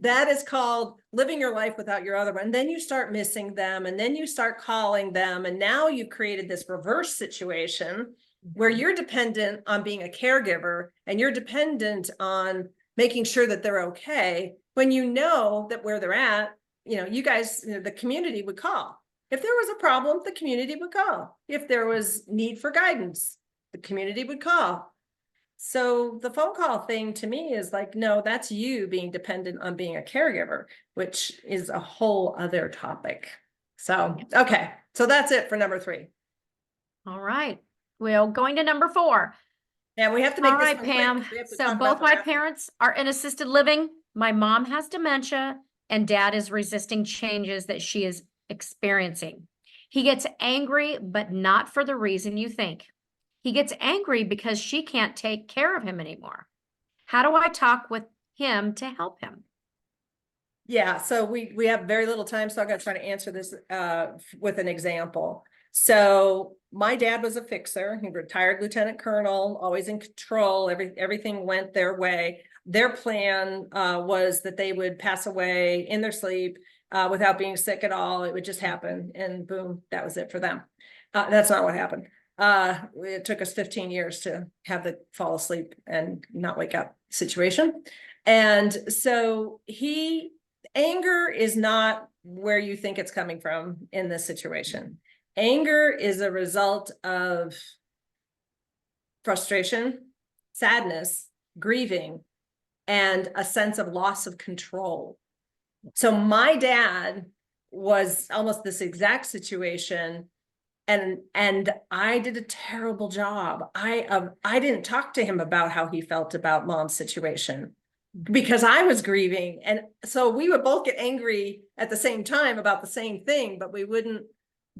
That is called living your life without your other one. And then you start missing them, and then you start calling them. And now you've created this reverse situation where you're dependent on being a caregiver and you're dependent on making sure that they're okay, when you know that where they're at, you guys, the community would call. If there was a problem, the community would call. If there was need for guidance, the community would call. So the phone call thing to me is like, no, that's you being dependent on being a caregiver, which is a whole other topic. So, okay. So that's it for number 3. All right. Well, going to number 4. And we have to make All this right, one Pam. quick. We have to So talk both about the my raffle. parents are in assisted living. My mom has dementia and dad is resisting changes that she is experiencing. He gets angry, but not for the reason you think. He gets angry because she can't take care of him anymore. How do I talk with him to help him? Yeah, so we have very little time, so I'm gonna try to answer this with an example. So my dad was a fixer. He retired lieutenant colonel, always in control. Everything went their way. Their plan was that they would pass away in their sleep without being sick at all. It would just happen, and boom, that was it for them. That's not what happened. It took us 15 years to have the fall asleep and not wake up situation. And so anger is not where you think it's coming from in this situation. Anger is a result of frustration, sadness, grieving, and a sense of loss of control. So my dad was almost this exact situation, and I did a terrible job. I didn't talk to him about how he felt about mom's situation, because I was grieving. And so we would both get angry at the same time about the same thing, but we wouldn't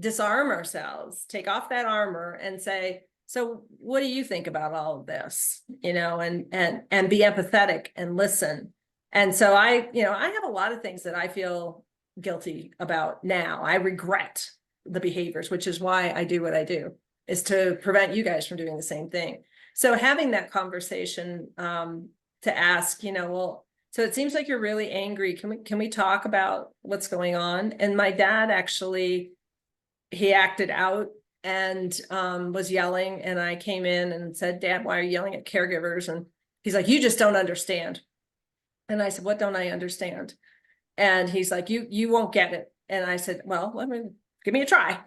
disarm ourselves, take off that armor and say, so what do you think about all of this? And be empathetic and listen. And so I have a lot of things that I feel guilty about now. I regret the behaviors, which is why I do what I do, is to prevent you guys from doing the same thing. So having that conversation, to ask, well, so it seems like you're really angry. Can we talk about what's going on? And my dad actually, he acted out and was yelling. And I came in and said, Dad, why are you yelling at caregivers? And he's like, you just don't understand. And I said, what don't I understand? And he's like, you won't get it. And I said, well, give me a try.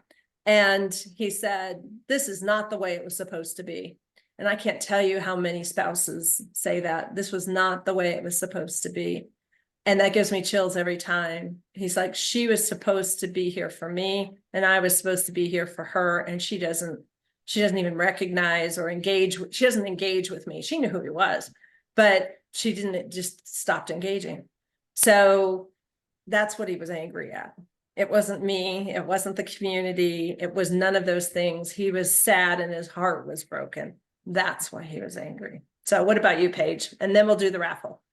And he said, this is not the way it was supposed to be. And I can't tell you how many spouses say that this was not the way it was supposed to be. And that gives me chills every time. He's like, she was supposed to be here for me, and I was supposed to be here for her. And she doesn't even recognize or engage. She doesn't engage with me. She knew who he was, but she didn't, just stopped engaging. So that's what he was angry at. It wasn't me. It wasn't the community. It was none of those things. He was sad and his heart was broken. That's why he was angry. So what about you, Paige? And then we'll do the raffle.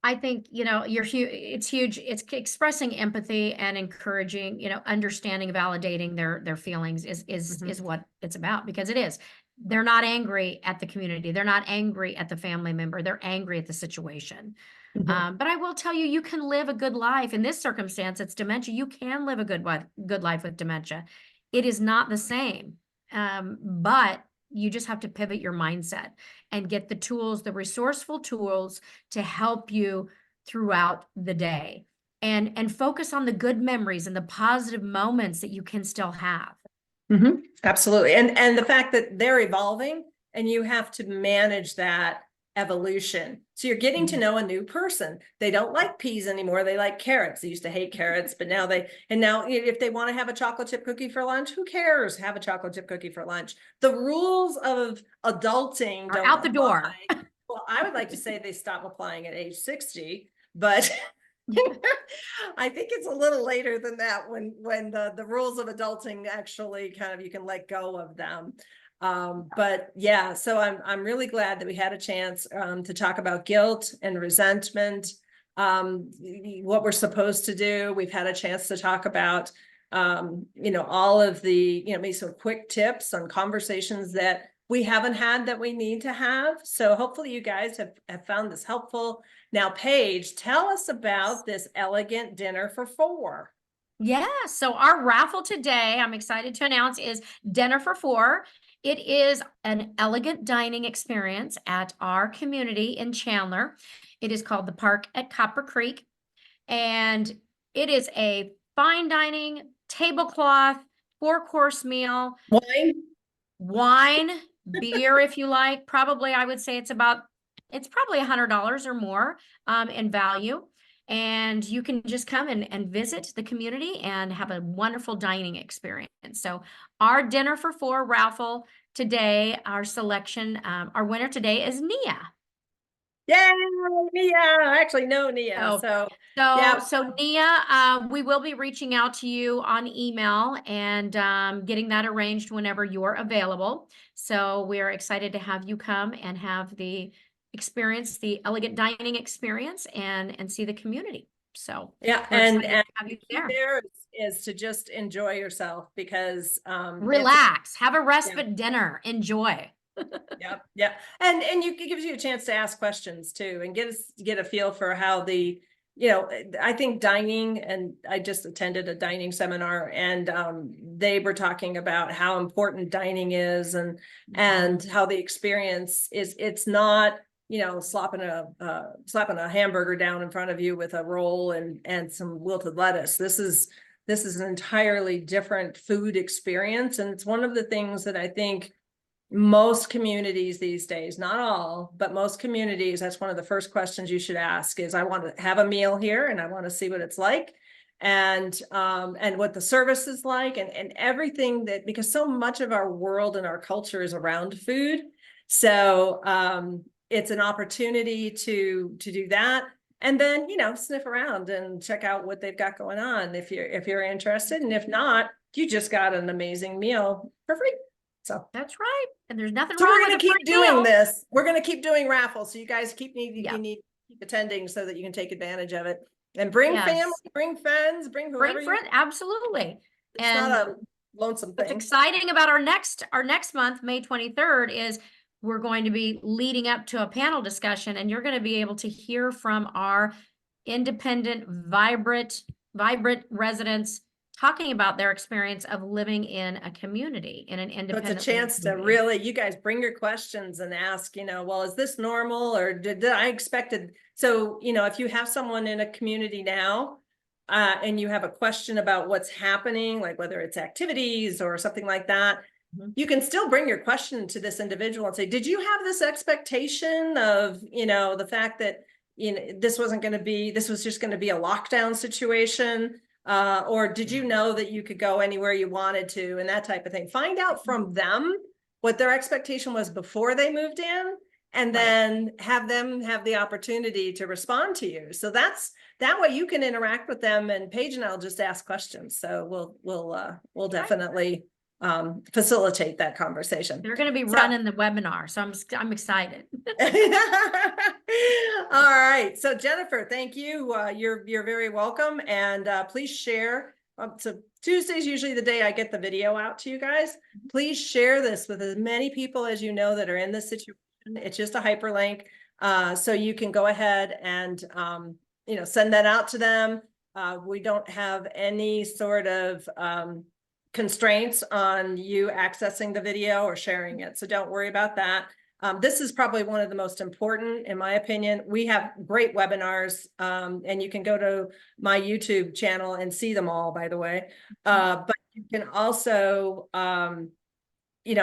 I think, it's huge. It's expressing empathy and encouraging, understanding, validating their feelings is what it's about, because it is. They're not angry at the community. They're not angry at the family member. They're angry at the situation. But I will tell you, you can live a good life. In this circumstance, it's dementia. You can live a good life with dementia. It is not the same. But you just have to pivot your mindset and get the tools, the resourceful tools to help you throughout the day, and focus on the good memories and the positive moments that you can still have. Absolutely. And the fact that they're evolving and you have to manage that evolution. So you're getting to know a new person. They don't like peas anymore. They like carrots. They used to hate carrots, but now if they want to have a chocolate chip cookie for lunch, who cares? Have a chocolate chip cookie for lunch. The rules of adulting Are out the door. Well, I would like to say they stop applying at age 60, but I think it's a little later than that when the rules of adulting actually you can let go of them. But yeah, so I'm really glad that we had a chance to talk about guilt and resentment, what we're supposed to do. We've had a chance to talk about all of the maybe some quick tips on conversations that we haven't had that we need to have. So hopefully you guys have found this helpful. Now, Paige, tell us about this elegant dinner for 4. Yeah, so our raffle today, I'm excited to announce, is Dinner for Four. It is an elegant dining experience at our community in Chandler. It is called the Park at Copper Creek, and it is a fine dining, tablecloth, four-course meal, Wine? wine, beer if you like. Probably, I would say it's probably $100 or more in value. And you can just come and visit the community and have a wonderful dining experience. So our Dinner for Four raffle today, our selection, our winner today is Nia. Yeah, Nia. I actually know Nia. Oh, So So, yeah, so Nia, we will be reaching out to you on email and getting that arranged whenever you're available. So we're excited to have you come and have the experience, the elegant dining experience, and see the community. So yeah, we're excited to have the you key there. there is to just enjoy yourself because Relax, have a yeah. respite dinner, enjoy. Yep, yep. And it gives you a chance to ask questions too and get a feel for how the, I think dining, and I just attended a dining seminar, and they were talking about how important dining is and how the experience is. It's not, slapping a hamburger down in front of you with a roll and some wilted lettuce. This is an entirely different food experience, and it's one of the things that I think most communities these days, not all, but most communities, that's one of the first questions you should ask is, I want to have a meal here and I want to see what it's like, and what the service is like, and everything that, because so much of our world and our culture is around food. So it's an opportunity to do that. And then, sniff around and check out what they've got going on if you're interested. And if not, you just got an amazing meal for free. So that's right. And there's nothing so wrong we're with going a to keep free doing meal. this. We're going to keep doing raffles. So you guys Yep. you need to keep attending so that you can take advantage of it, and bring family, bring friends, bring whoever you. Absolutely. It's not a lonesome What's thing. exciting about our next month, May 23rd, is we're going to be leading up to a panel discussion, and you're going to be able to hear from our independent, vibrant residents talking about their experience of living in a community, in an So independent. it's a chance to really, you guys bring your questions and ask, well, is this normal, or did I expected? So, if you have someone in a community now, and you have a question about what's happening, like whether it's activities or something like that, you can still bring your question to this individual and say, did you have this expectation of, the fact that, this was just going to be a lockdown situation? Or did you know that you could go anywhere you wanted to, and that type of thing? Find out from them what their expectation was before they moved in, and then have them have the opportunity to respond to you. So that way you can interact with them, and Paige and I'll just ask questions. So we'll definitely facilitate that conversation. They're going to be running the webinar, so I'm excited. All right, so Jennifer, thank you. You're very welcome, and please share. So Tuesday's usually the day I get the video out to you guys. Please share this with as many people as you know that are in this situation. It's just a hyperlink, so you can go ahead and send that out to them. We don't have any sort of constraints on you accessing the video or sharing it, so don't worry about that. This is probably one of the most important, in my opinion. We have great webinars, and you can go to my YouTube channel and see them all, by the way. But you can also,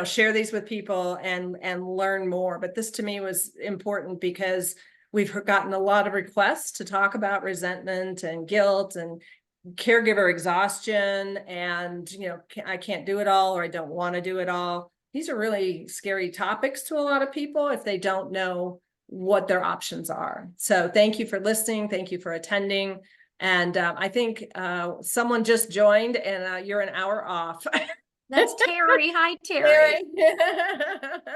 share these with people and learn more. But this to me was important because we've gotten a lot of requests to talk about resentment and guilt and caregiver exhaustion, and I can't do it all, or I don't want to do it all. These are really scary topics to a lot of people if they don't know what their options are. So thank you for listening. Thank you for attending. And I think someone just joined, and you're an hour off. That's Terry. Hi, Terry.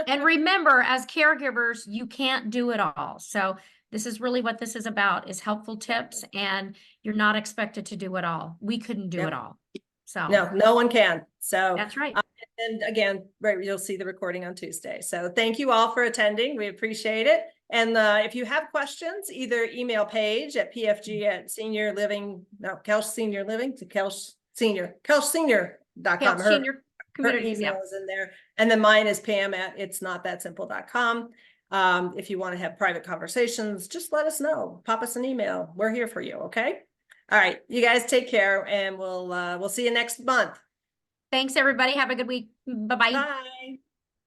And remember, as caregivers, you can't do it all. So this is really what this is about, is helpful tips, and you're not expected to do it all. We couldn't do it all. So no one can. So that's right. And again, you'll see the recording on Tuesday. So thank you all for attending. We appreciate it. And if you have questions, either email Paige at Koelsch Senior Living to koelschsenior.com. Koelsch Senior Her Communities, email yeah. is in there. And then mine is Pam at itsnotthatsimple.com. If you want to have private conversations, just let us know. Pop us an email. We're here for you. Okay. All right. You guys take care, and we'll see you next month. Thanks, everybody. Have a good week. Bye-bye. Bye.